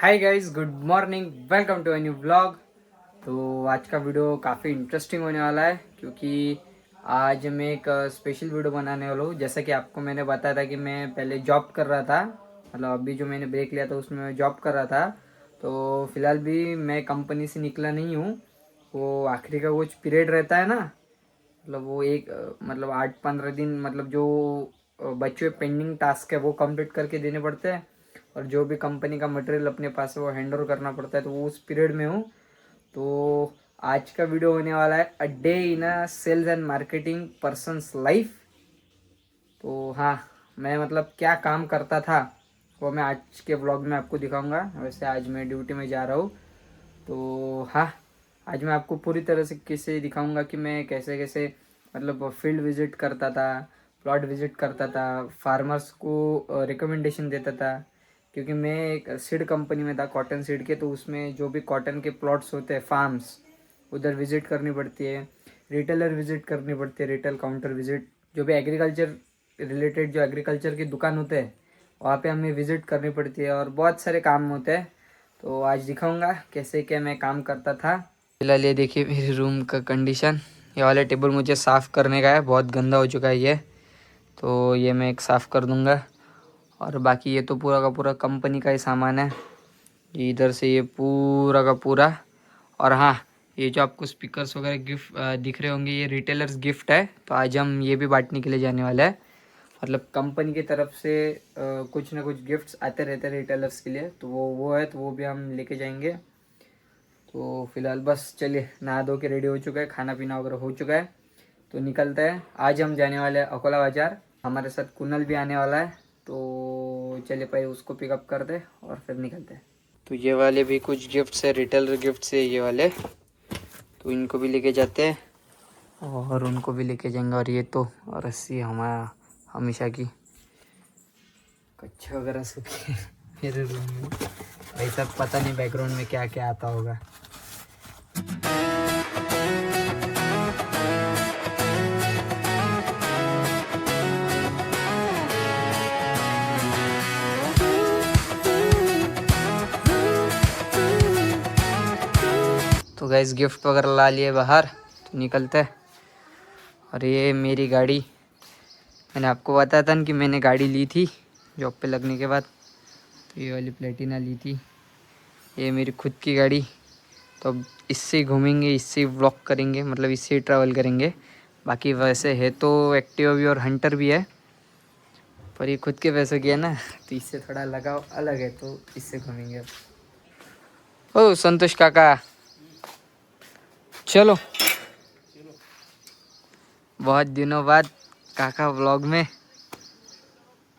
Hi guys, good morning, welcome to a new blog. तो आज का वीडियो काफ़ी इंटरेस्टिंग होने वाला है क्योंकि आज मैं एक स्पेशल वीडियो बनाने वाला हूँ। जैसा कि आपको मैंने बताया था कि मैं पहले जॉब कर रहा था, मतलब अभी जो मैंने ब्रेक लिया था उसमें मैं जॉब कर रहा था। तो फिलहाल भी मैं कंपनी से निकला नहीं हूँ। वो आखिरी का कुछ पीरियड रहता है ना, मतलब वो एक मतलब 8-15 दिन, मतलब जो बच्चों पेंडिंग टास्क है वो कंप्लीट करके देने पड़ते हैं और जो भी कंपनी का मटेरियल अपने पास है वो हैंड ओवर करना पड़ता है। तो वो उस पीरियड में हूँ। तो आज का वीडियो होने वाला है a day in a sales and marketing person's life. तो हाँ, मैं मतलब क्या काम करता था वो मैं आज के व्लॉग में आपको दिखाऊंगा। वैसे आज मैं ड्यूटी में जा रहा हूँ। तो हाँ, आज मैं आपको पूरी तरह से किससे दिखाऊंगा कि मैं कैसे कैसे मतलब फील्ड विजिट करता था, प्लॉट विजिट करता था, फार्मर्स को रिकमेंडेशन देता था। क्योंकि मैं एक सीड कंपनी में था, कॉटन सीड के। तो उसमें जो भी कॉटन के प्लॉट्स होते हैं, फार्म्स, उधर विजिट करनी पड़ती है। रिटेलर विजिट करनी पड़ती है, रिटेल काउंटर विजिट। जो भी एग्रीकल्चर रिलेटेड जो एग्रीकल्चर की दुकान होते हैं वहाँ पे हमें विजिट करनी पड़ती है और बहुत सारे काम होते हैं। तो आज दिखाऊंगा कैसे क्या मैं काम करता था। फिलहाल ये देखिए मेरे रूम का कंडीशन। ये वाला टेबल मुझे साफ़ करने का है, बहुत गंदा हो चुका है ये। तो ये मैं एक साफ़ कर दूंगा। और बाकी ये तो पूरा का पूरा कंपनी का ही सामान है। ये इधर से ये पूरा का पूरा। और हाँ, ये जो आपको स्पीकर्स वगैरह गिफ्ट दिख रहे होंगे ये रिटेलर्स गिफ्ट है। तो आज हम ये भी बांटने के लिए जाने वाले हैं। मतलब कंपनी की तरफ से कुछ ना कुछ गिफ्ट्स आते रहते हैं रिटेलर्स के लिए। तो वो है, तो वो भी हम लेके जाएंगे। तो फिलहाल बस चलिए, नहा धो के रेडी हो चुका है, खाना पीना वगैरह हो चुका है, तो निकलते हैं। आज हम जाने वाले हैं अकोला बाज़ार। हमारे साथ कुनल भी आने वाला है। तो चलिए पहले उसको पिकअप कर दे और फिर निकलते हैं। तो ये वाले भी कुछ गिफ्ट्स है, रिटेलर गिफ्ट्स है ये वाले। तो इनको भी लेके जाते हैं और उनको भी लेके जाएंगे। और ये तो रस्सी हमारा हमेशा की, कच्चे वगैरह सूखे मेरे रूम में। भाई सब पता नहीं बैकग्राउंड में क्या क्या आता होगा। तो गैस गिफ्ट वगैरह ला लिए बाहर, तो निकलते हैं। और ये मेरी गाड़ी, मैंने आपको बताया था ना कि मैंने गाड़ी ली थी जॉब पे लगने के बाद। तो ये वाली प्लेटिना ली थी, ये मेरी खुद की गाड़ी। तो अब इससे ही घूमेंगे, इससे ही व्लॉग करेंगे, मतलब इससे ही ट्रैवल करेंगे। बाकी वैसे है तो एक्टिवा भी और हंटर भी है, पर ये खुद के पैसों की है ना, तो इससे थोड़ा लगाव अलग है, तो इससे घूमेंगे अब। ओ संतोष काका, चलो। बहुत दिनों बाद काका व्लॉग में।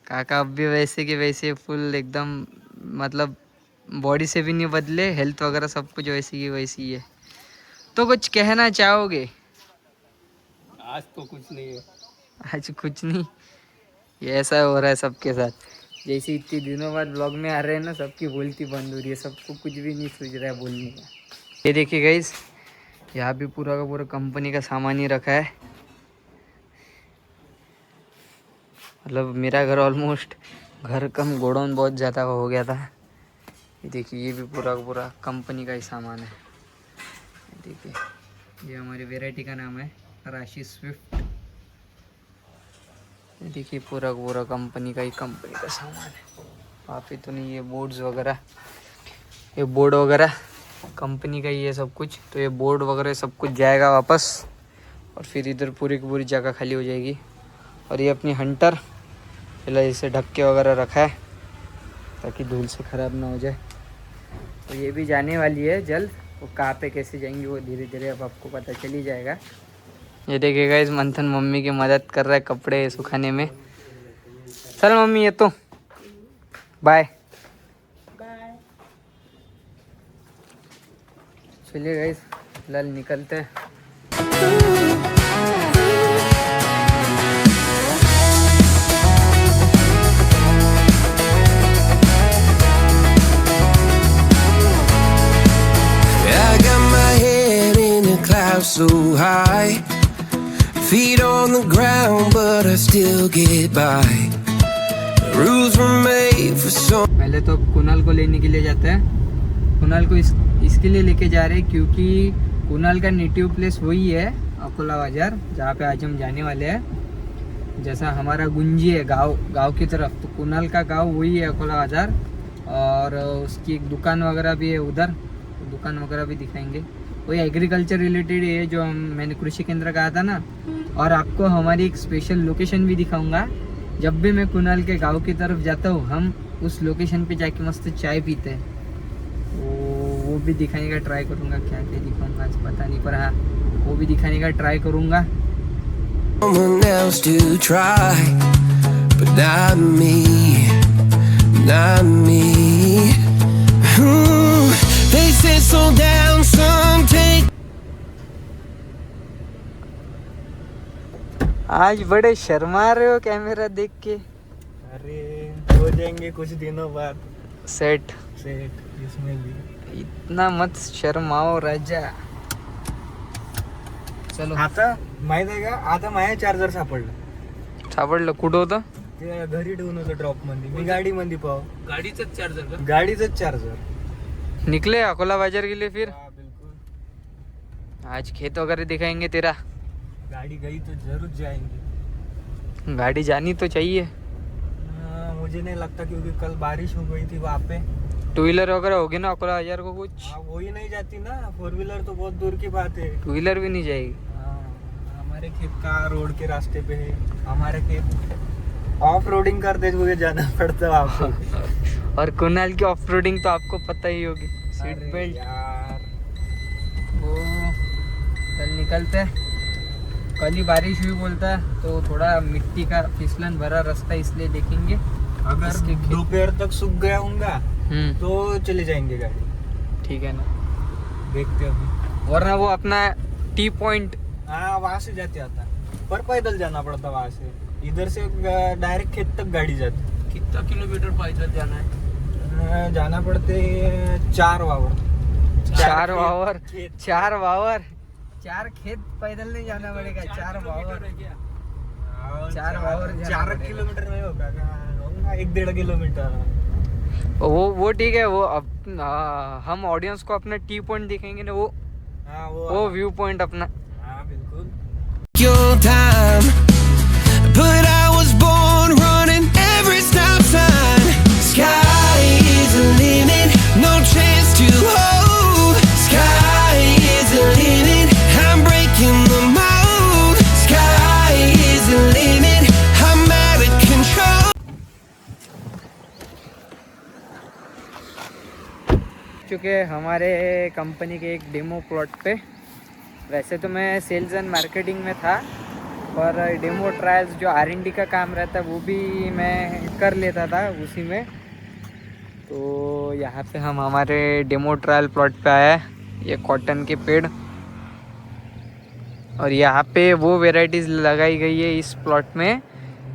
काका अब भी वैसे के वैसे फुल एकदम, मतलब बॉडी से भी नहीं बदले, हेल्थ वगैरह सब कुछ वैसी की वैसी है। तो कुछ कहना चाहोगे? आज तो कुछ नहीं है। आज कुछ नहीं, ये ऐसा हो रहा है सबके साथ। जैसे इतने दिनों बाद ब्लॉग में आ रहे हैं ना, सबकी बोलती बंद हो रही है, सबको कुछ भी नहीं सूझ रहा है बोलने का। ये देखिए गाइस, यहाँ भी पूरा का पूरा कंपनी का सामान ही रखा है। मतलब मेरा घर ऑलमोस्ट घर कम गोडाउन बहुत ज़्यादा हो गया था। ये देखिए, ये भी पूरा का पूरा कंपनी का ही सामान है। ये देखिए, ये हमारी वैरायटी का नाम है राशि स्विफ्ट। ये देखिए पूरा का पूरा कंपनी का सामान है। काफ़ी तो नहीं, ये बोर्ड्स वगैरह, ये बोर्ड वगैरह कंपनी का ही है सब कुछ। तो ये बोर्ड वगैरह सब कुछ जाएगा वापस और फिर इधर पूरी की पूरी जगह खाली हो जाएगी। और ये अपनी हंटर फिलहाल इसे ढक के वगैरह रखा है ताकि धूल से ख़राब ना हो जाए। तो ये भी जाने वाली है जल्द। वो कहाँ पे कैसे जाएंगी वो धीरे धीरे अब आपको पता चल ही जाएगा। ये देखिएगा, इस मंथन मम्मी की मदद कर रहा है कपड़े सुखाने में। चल मम्मी, ये तो बाय। चलिए गाइस, फिलहाल निकलते हैं। I got my head in the clouds so high, feet on the ground, but I still get by. Rules were made for so. पहले तो कुणाल को लेने के लिए जाते हैं। कुणाल को इसके लिए लेके जा रहे हैं क्योंकि कुणाल का नेटिव प्लेस वही है, अकोला बाजार, जहाँ पे आज हम जाने वाले हैं। जैसा हमारा गुंजी है गांव की तरफ, तो कुणाल का गांव वही है, अकोला बाजार। और उसकी एक दुकान वगैरह भी है उधर, तो दुकान वगैरह भी दिखाएंगे। वही एग्रीकल्चर रिलेटेड है जो मैंने कृषि केंद्र कहा था ना। और आपको हमारी एक स्पेशल लोकेशन भी दिखाऊंगा। जब भी मैं कुणाल के गांव की तरफ जाता हूँ, हम उस लोकेशन पे जाके मस्त चाय पीते हैं। वो भी दिखाने का ट्राई करूँगा। क्या क्या दिखाऊंगा आज पता नहीं, पर हाँ वो भी दिखाने का ट्राई करूँगा। Someone else to try, but not me, not me. They say slow down, some take. आज बड़े शर्मा रहे हो कैमरा देख के। अरे हो जाएंगे कुछ दिनों बाद सेट इसमें भी। इतना मत शर्माओ राजा। चलो आता माहित आहे का, आता माझ्या चार्जर सापडलं कुठं होतं? ते घरी ठेवून होतं ड्रॉप मध्ये, मी गाडी मध्ये पाहू। गाडीचंच चार्जर निकले अकोला बाजार के लिए फिर। बिल्कुल। आज खेत वगैरह दिखाएंगे तेरा। गाड़ी गई तो जरूर जाएंगे। गाड़ी जानी तो चाहिए। मुझे नहीं लगता, क्योंकि कल बारिश हो गई थी वहाँ पे। टू व्हीलर वगैरह होगी ना अकोला बाजार को कुछ? वो ही नहीं जाती ना, 4 व्हीलर तो बहुत दूर की बात है। टू व्हीलर भी नहीं जाएगी। हमारे खेत का रोड के रास्ते पे है, हमारे खेत ऑफ रोडिंग करते हुए जाना पड़ता है आपको। और कुणाल की ऑफ रोडिंग तो आपको पता ही होगी। सीट बेल्ट यार, वो कल निकलते हैं। कल ही बारिश हुई बोलता है, तो थोड़ा मिट्टी का फिसलन भरा रास्ता, इसलिए देखेंगे। अगर दोपहर तक सूख गया होगा तो चले जाएंगे गाड़ी। ठीक है ना, देखते अभी। वरना वो अपना टी पॉइंट, हाँ वहाँ से जाते आता, पर पैदल जाना पड़ता वहाँ से। इधर से डायरेक्ट खेत तक गाड़ी जाती। कितना किलोमीटर पैदल जाना है? जाना पड़ते 4 वावर। 4 खेत पैदल नहीं जाना पड़ेगा। 4 वावर 4 किलोमीटर नहीं होगा, 1-1.5 किलोमीटर। वो ठीक है। वो अब हम ऑडियंस को अपना टी पॉइंट दिखेंगे ना, वो व्यू पॉइंट अपना। हाँ बिल्कुल। Your time, but I was born running every stop sign. Sky is the limit, no chance to hold. Sky is the limit, I'm breaking the mold. Sky is the limit, I'm out of control. चुके हमारे company के एक demo plot पे। वैसे तो मैं sales and marketing में था, पर डेमो ट्रायल्स जो R&D का काम रहता है वो भी मैं कर लेता था उसी में। तो यहाँ पे हम हमारे डेमो ट्रायल प्लॉट पे आए हैं। ये कॉटन के पेड़, और यहाँ पे वो वेराइटीज़ लगाई गई है इस प्लॉट में,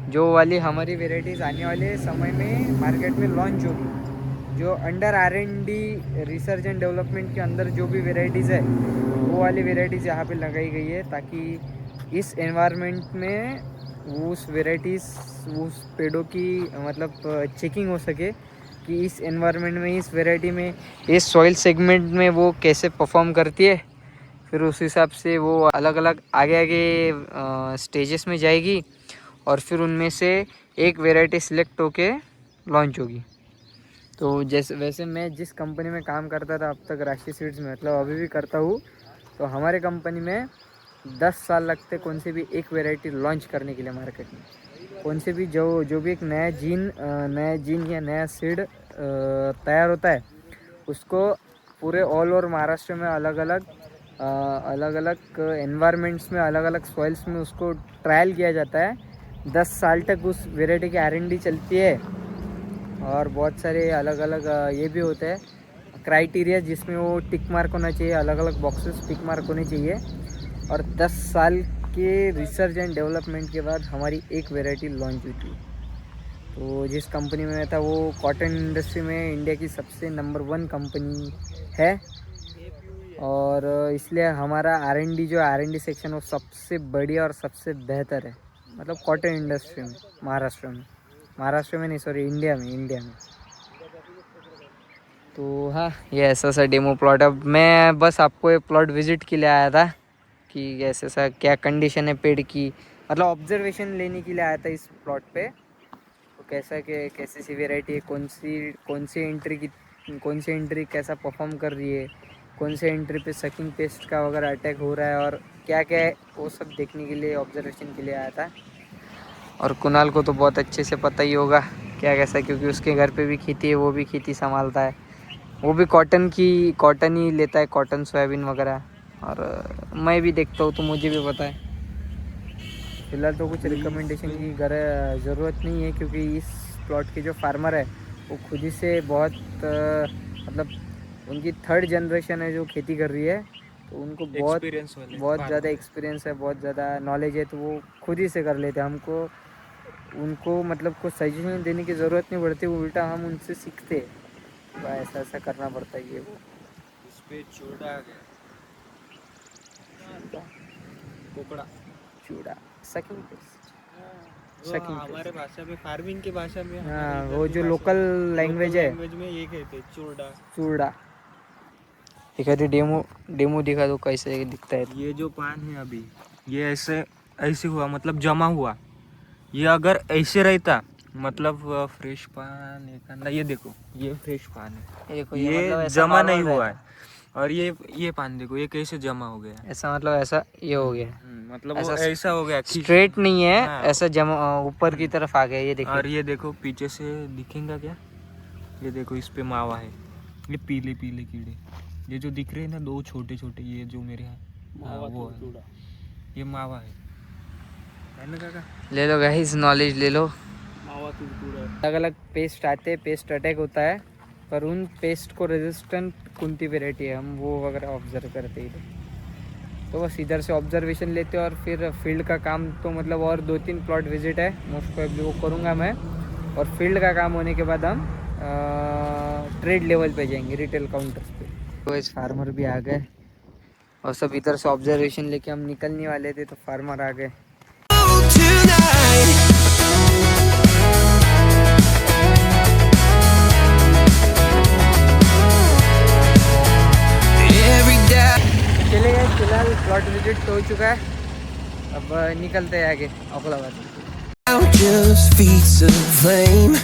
जो वाली हमारी वेराइटीज़ आने वाले समय में मार्केट में लॉन्च होगी। जो under R&D research and development के अंदर जो भी वेराइटीज़ है, वो वाली वेराइटीज़ यहाँ पे लगाई गई है, ताकि इस एनवायरनमेंट में उस वेराइटीज़, उस पेड़ों की मतलब चेकिंग हो सके कि इस एनवायरनमेंट में, इस वेराइटी में, इस सॉइल सेगमेंट में वो कैसे परफॉर्म करती है। फिर उस हिसाब से वो अलग अलग आगे स्टेजेस में जाएगी, और फिर उनमें से एक वेराइटी सिलेक्ट होके लॉन्च होगी। तो जैसे वैसे मैं जिस कंपनी में काम करता था अब तक, राशि सीड्स में, मतलब अभी भी करता हूँ, तो हमारे कंपनी में 10 साल लगते कौन सी भी एक वेराइटी लॉन्च करने के लिए मार्केट में। कौन से भी जो भी एक नया जीन या नया सीड तैयार होता है, उसको पूरे ऑल ओवर महाराष्ट्र में अलग अलग एनवायरनमेंट्स में, अलग अलग सॉइल्स में उसको ट्रायल किया जाता है। 10 साल तक उस वेराइटी की R&D चलती है, और बहुत सारे अलग अलग ये भी होते हैं क्राइटेरिया, जिसमें वो टिक मार्क होना चाहिए, अलग अलग बॉक्सेस टिक मार्क होने चाहिए। और 10 साल के रिसर्च एंड डेवलपमेंट के बाद हमारी एक वेराइटी लॉन्च हुई थी। तो जिस कंपनी में था, वो कॉटन इंडस्ट्री में इंडिया की सबसे नंबर 1 कंपनी है, और इसलिए हमारा R&D सेक्शन वो सबसे बढ़िया और सबसे बेहतर है, मतलब कॉटन इंडस्ट्री में महाराष्ट्र में। महाराष्ट्र में नहीं, सॉरी इंडिया में। तो हाँ, ये ऐसा सा डेमो प्लॉट। अब मैं बस आपको ये प्लॉट विजिट के लिए आया था कि ऐसा सा क्या कंडीशन है पेड़ की, मतलब ऑब्जर्वेशन लेने के लिए आया था इस प्लॉट पे। तो कैसी सी वेराइटी है, कौन सी एंट्री कैसा परफॉर्म कर रही है, कौन से एंट्री पे सकिंग पेस्ट का वगैरह अटैक हो रहा है और क्या क्या है, वो सब देखने के लिए ऑब्जर्वेशन के लिए आया था। और कुणाल को तो बहुत अच्छे से पता ही होगा क्या कैसा, क्योंकि उसके घर पे भी खेती है, वो भी खेती संभालता है, वो भी कॉटन ही लेता है, कॉटन सोयाबीन वगैरह। और मैं भी देखता हूँ तो मुझे भी पता है। फिलहाल तो कुछ रिकमेंडेशन की ज़रूरत नहीं है, क्योंकि इस प्लॉट के जो फार्मर है वो खुद ही से बहुत मतलब उनकी 3rd जनरेशन है जो खेती कर रही है, तो उनको बहुत ज़्यादा एक्सपीरियंस है, बहुत ज़्यादा नॉलेज है, तो वो खुद ही से कर लेते हैं। उनको मतलब कुछ सजेशन देने की ज़रूरत नहीं पड़ती, उल्टा हम उनसे सीखते हैं, ऐसा ऐसा करना पड़ता है। ये वो इस पे चूड़ा आ गया, कोकड़ा चूड़ा सकिंग पेस्ट, वो हमारे भाषा में, फार्मिंग की भाषा में, हाँ, वो जो लोकल लैंग्वेज है, लैंग्वेज में ये कहते हैं चूड़ा। चूड़ा। दिखा दे डेमो दिखा दो कैसे दिखता है। ये जो पान है अभी, ये ऐसे हुआ, मतलब जमा हुआ। ये अगर ऐसे रहता मतलब फ्रेश पान एक अंडा, ये देखो ये फ्रेश पान है, देखो ये मतलब ऐसा जमा नहीं normal हुआ रहता है। और ये पान देखो, ये कैसे जमा हो गया। ऐसा मतलब ऐसा ये हो गया, मतलब ऐसा वो ऐसा हो गया, स्ट्रेट नहीं है, हाँ। ऐसा जमा ऊपर की तरफ आ गया, ये देखिए। और ये देखो पीछे से दिखेगा क्या, ये देखो इस पे मावा है, ये पीले पीले कीड़े, ये जो दिख रहे हैं ना 2 छोटे छोटे, ये जो मेरे हैं, हाँ, वो है, ये मावा है ना काका। ले लो गाइस, नॉलेज ले लो। मावा तुड़तुड़ा। अलग अलग पेस्ट आते हैं, पेस्ट अटैक होता है, पर उन पेस्ट को रेजिस्टेंट कौन सी वेराइटी है, हम वो वगैरह ऑब्जर्व करते हैं। तो बस इधर से ऑब्जर्वेशन लेते हैं, और फिर फील्ड का काम तो मतलब और 2-3 प्लॉट विजिट है, मोस्ट प्रोबेबली वो करूँगा मैं। और फील्ड का काम होने के बाद हम ट्रेड लेवल पे जाएंगे, रिटेल काउंटर्स पे। तो इस फार्मर भी आ गए, और सब इधर से ऑब्जर्वेशन लेके हम निकलने वाले थे, तो फार्मर आ गए। Tonight, every day. चले गए, फिलहाल प्लॉट विजिट तो हो चुका है, अब निकलते हैं आगे औखलाबाद। Out just feeds of flame.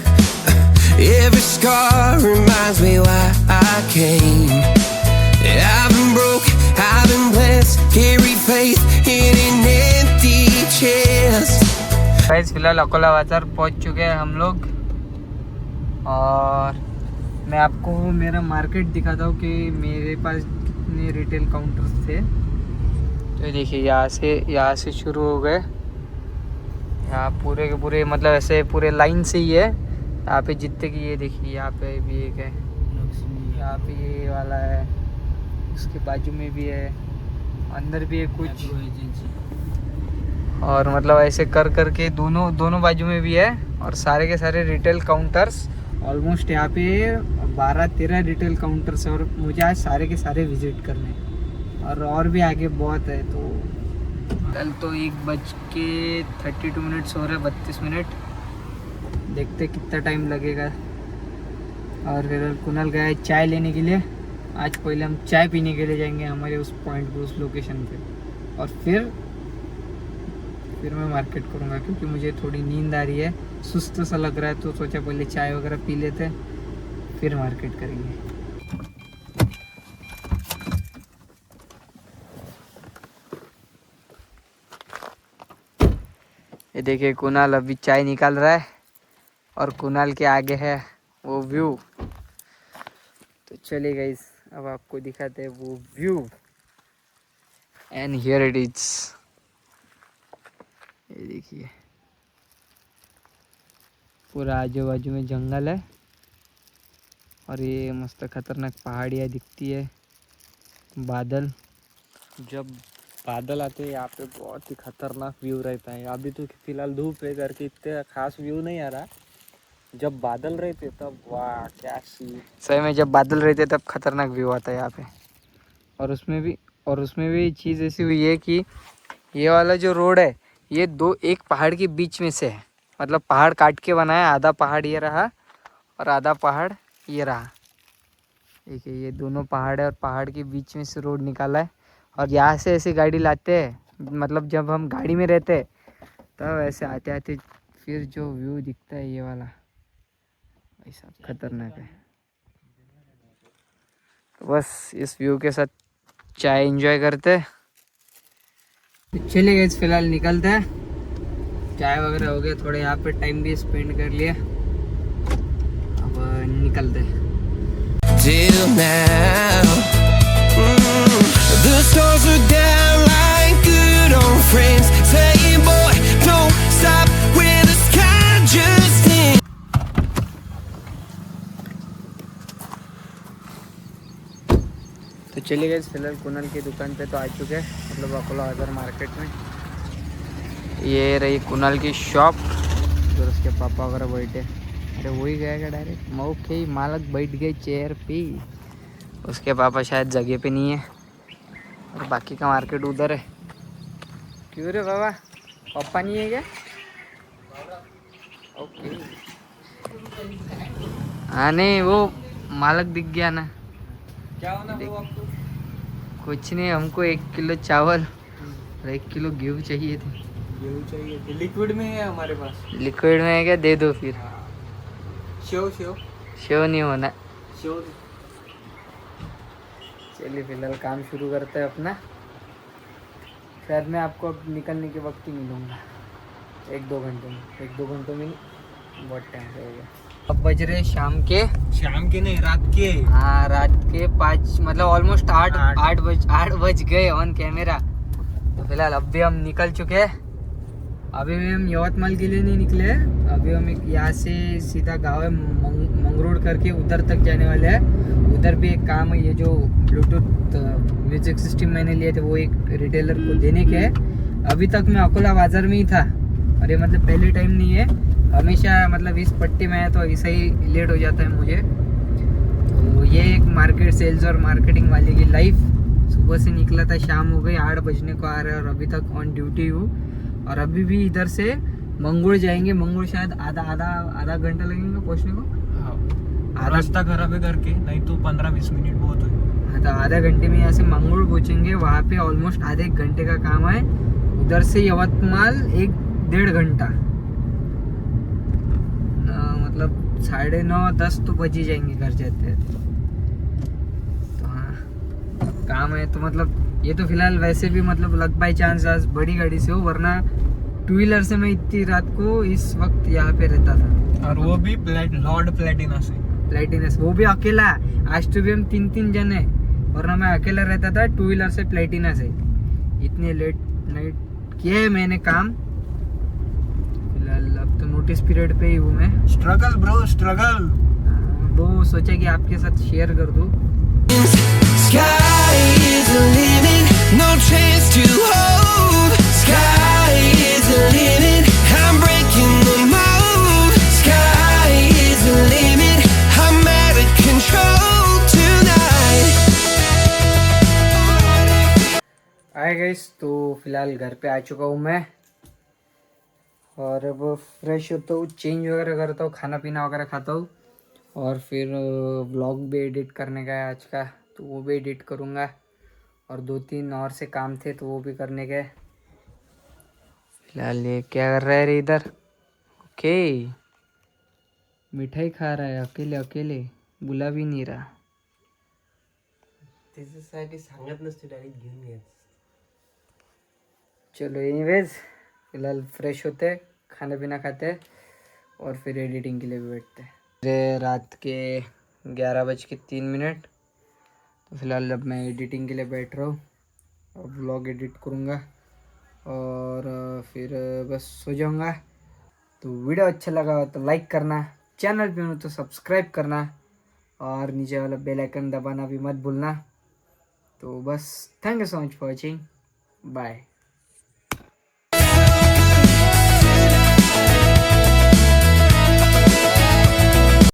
Every scar reminds me why I came. I've been broke, I've been blessed. Carry faith in an empty chest. Guys फिलहाल अकोला बाजार पहुंच चुके हैं हम लोग, और मैं आपको मेरा मार्केट दिखाता हूँ कि मेरे पास कितने रिटेल काउंटर्स थे। तो देखिए यहाँ से शुरू हो गए, यहाँ पूरे के पूरे मतलब ऐसे पूरे लाइन से ही है। यहाँ पे जितने की, ये देखिए यहाँ पे भी एक है, यहाँ पे ये वाला है, उसके बाजू में भी है, अंदर भी है कुछ, और मतलब ऐसे कर के दोनों बाजू में भी है। और सारे के सारे रिटेल काउंटर्स ऑलमोस्ट यहाँ पे 12-13 रिटेल काउंटर्स है, और मुझे आज सारे के सारे विजिट करने हैं, और भी आगे बहुत है। तो कल तो 1:32 हो रहा है, 32 मिनट, देखते कितना टाइम लगेगा। और फिर कुणाल गया है चाय लेने के लिए। आज पहले हम चाय पीने के लिए जाएंगे हमारे उस पॉइंट पे, उस लोकेशन पे, और फिर मैं मार्केट करूँगा, क्योंकि मुझे थोड़ी नींद आ रही है, सुस्त सा लग रहा है, तो सोचा पहले चाय वगैरह पी लेते फिर मार्केट करेंगे। ये देखिए कुणाल अभी चाय निकाल रहा है, और कुणाल के आगे है वो व्यू। तो चलिए गाइस, अब आपको दिखाते हैं वो view, and here it is. ये देखिए पूरा आजू बाजू में जंगल है, और ये मस्त खतरनाक पहाड़ियाँ दिखती है, बादल। जब बादल आते हैं यहाँ पे बहुत ही खतरनाक व्यू रहता है। अभी तो फिलहाल धूप है करके इतने खास व्यू नहीं आ रहा, जब बादल रहते तब वाह क्या सीन। सही में जब बादल रहते तब खतरनाक व्यू आता है यहाँ पे। और उसमें भी चीज़ ऐसी हुई है कि ये वाला जो रोड है, ये एक पहाड़ के बीच में से है, मतलब पहाड़ काट के बनाया, आधा पहाड़ ये रहा और आधा पहाड़ ये रहा। ठीक है, ये दोनों पहाड़ है और पहाड़ के बीच में से रोड निकाला है। और यहाँ से ऐसी गाड़ी लाते हैं, मतलब जब हम गाड़ी में रहते हैं तब ऐसे आते आते फिर जो व्यू दिखता है ये वाला, भाई साहब खतरनाक है। तो बस इस व्यू के साथ चाय एंजॉय करते। चलिए गाइस, फिलहाल निकलते हैं। चाय वगैरह हो गया, थोड़ा यहाँ पे टाइम भी स्पेंड कर लिया, अब निकलते हैं। Till now, the stars are down like good old friends, saying, boy, don't stop when the sky just ends. तो चलिए गए, फिलहाल कुणाल की दुकान पे तो आ चुके हैं, मतलब अकोला बाजार मार्केट में। ये रही कुणाल की शॉप, और उसके पापा वगैरह बैठे। अरे वही गया क्या डायरेक्ट मौके ही, मालक बैठ गए चेयर पे, उसके पापा शायद जगह पे नहीं है और बाकी का मार्केट उधर है। क्यों रे बाबा, पापा नहीं है क्या? ओके, हाँ नहीं वो मालक दिख गया ना। क्या होना वो आपको? कुछ नहीं, हमको 1 किलो चावल और 1 किलो गेहूँ चाहिए थे। गेहूँ चाहिए थे, लिक्विड में है हमारे पास। लिक्विड में है क्या? दे दो फिर। शेव शेव शेव नहीं होना। शेव। चलिए फिलहाल काम शुरू करते हैं अपना। शायद मैं आपको अब निकलने के वक्त ही मिलूँगा, 1-2 घंटे में। 1-2 घंटों में नहीं, बहुत टाइम हो गया। अब बज रहे शाम के नहीं, रात के। हाँ, रात के 5, मतलब ऑलमोस्ट 8 बज गए ऑन कैमरा। तो फिलहाल अब भी हम निकल चुके हैं। अभी भी हम यवतमाल के लिए नहीं निकले हैं, अभी हम यहाँ से सीधा गाँव है मंगरोड करके उधर तक जाने वाले हैं। उधर भी एक काम है, ये जो ब्लूटूथ म्यूजिक सिस्टम मैंने लिए थे वो एक रिटेलर को देने के है। अभी तक मैं अकोला बाज़ार में ही था और ये मतलब पहले टाइम नहीं है, हमेशा मतलब इस पट्टी में है तो ऐसा ही लेट हो जाता है मुझे। तो ये एक मार्केट सेल्स और मार्केटिंग वाले की लाइफ। सुबह से निकला था, शाम हो गई, 8 बजने को आ रहा है और अभी तक ऑन ड्यूटी हूँ। और अभी भी इधर से मंगोड़ जाएंगे। मंगोड़ शायद आधा घंटा लगेगा पहुँचने को। हाँ, रास्ता खराब है करके, नहीं तो 15-20 मिनट बहुत है। हाँ, तो आधा घंटे में यहाँ से मंगोड़ पहुँचेंगे। वहाँ पे ऑलमोस्ट आधे 1 घंटे का काम है। उधर से यवतमाल 1-1.5 घंटा, मतलब 9:30-10 तो बज ही जाएंगे घर जाते। तो हाँ, काम है तो मतलब ये तो फिलहाल वैसे भी मतलब लक बाई चांस आज बड़ी गाड़ी से हो, वरना 2 व्हीलर से मैं इतनी रात को इस वक्त यहाँ पे रहता था। और वो भी लॉर्ड प्लेटिना से। प्लेटिनस, वो भी अकेला। आज तो भी हम 3 जने, वरना मैं अकेला रहता था 2 व्हीलर से प्लेटिना से। इतने लेट नाइट किए है मैंने काम। फिलहाल अब तो नोटिस पीरियड पे ही हूँ मैं। Struggle bro, struggle. वो सोचा कि आपके साथ शेयर कर दूँ। Sky is the limit, no chance to hold. Sky is the limit, I'm breaking the mold. Sky is the limit, I'm out of control tonight. Hi guys, तो फिलहाल घर पे आ चुका हूँ मैं और अब फ्रेश होता हूँ, चेंज वगैरह करता हूँ, खाना पीना वगैरह खाता हूँ और फिर व्लॉग भी एडिट करने का है आज का, तो वो भी एडिट करूँगा। और 2-3 और से काम थे तो वो भी करने के। फिलहाल ये क्या कर रहा है रे इधर? ओके, मिठाई खा रहा है अकेले अकेले, बुला भी नहीं रहा। त्याच्यासाठी सांगत नसते, डायरेक्ट घेऊन यायचं. चलो एनीवेज, फिलहाल फ्रेश होते, खाना पीना खाते और फिर एडिटिंग के लिए भी बैठते हैं। रात के 11:03। तो फिलहाल अब मैं एडिटिंग के लिए बैठ रहा हूँ, अब व्लॉग एडिट करूँगा और फिर बस सो जाऊँगा। तो वीडियो अच्छा लगा हो तो लाइक करना, चैनल पे हो तो सब्सक्राइब करना और नीचे वाला बेल आइकन दबाना भी मत भूलना। तो बस thank you so much for watching, bye.